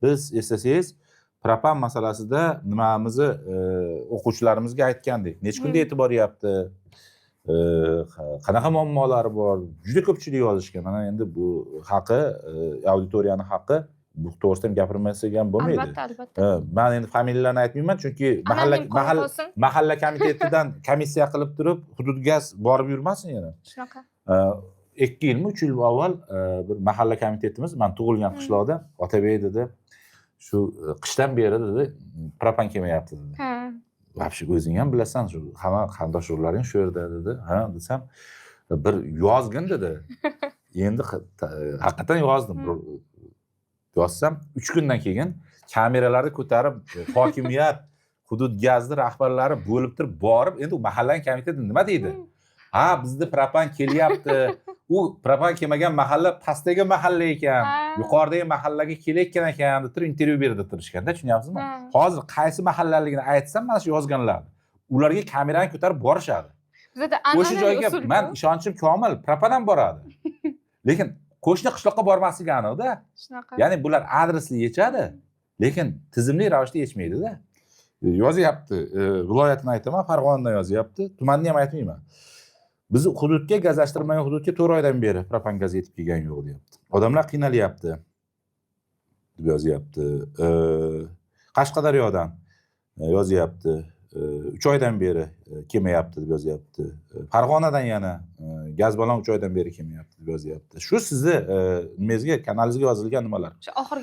Biz eslasangiz, propan masalasida nimamizni o'quvchilarimizga aytgandik. Necha kunda e'tibor beryapti? Qanaqa muammolari bor? Juda ko'pchilik yozishgan. Mana endi bu haqi, auditoriyani haqqi, bu to'g'risida ham gapirmasak ham bo'lmaydi. Albatta, albatta. Men endi familiyalarni aytmayman, chunki mahalla komitetidan komissiya qilib turib, hudud gaz borib yurmasin yana. Shunaqa. 2 yilmi, 3 yil avval bir mahalla komitetimiz, men tug'ilgan qishloqda Otabek dedi, shu qishdan beri dedi, propan kelmayapti dedi. Vobshe o'zing ham bilasan, shu hamma qarindosh urug'laring shu yerda dedi. Ha, desam, bir yozgin dedi. Endi haqiqatan yozdim. Yozsam 3 kundan keyin kameralarni ko'tarib hokimiyat, hudud gazni rahbarlari bo'lib turib borib, endi u mahallaning komiteti nima deydi? Ha, bizda propan kelyapti. U propan kelmagan mahalla pastdagi mahalla ekan. Yuqoridagi mahallaga kelayotgan ekan deb turib intervyu berdi turishganda, tushunyapsizmi? Hozir qaysi mahallaligini aytsam, mana shu yozganlar. Ularga kamerani ko'tarib borishadi. O'sha joyga men ishonchim komil, propan ham boradi. Lekin qo'shni qishloqqa bormasligi aniq-da. Shunaqa. Ya'ni bular adresli yechadi, lekin tizimli ravishda yechmaydi-da. Yozyapti, viloyatini aytaman, Farg'onadan yozyapti, tumanni ham aytmayman. Biz hududga, gazlashtirilmagan hududga 4 oydan beri propan gaz yetib kelgani yo'q deyapti. Odamlar qiynalyapti deb yozyapti. Qashqadaryodan yozyapti. 3 oydan beri kelmayapti deb yozyapti. Farg'onadan yana gaz balon 3 oydan beri kelmayapti deb yozyapti. Shu sizni nimangizga, kanalingizga yozilgan nimalar? Shu oxirgi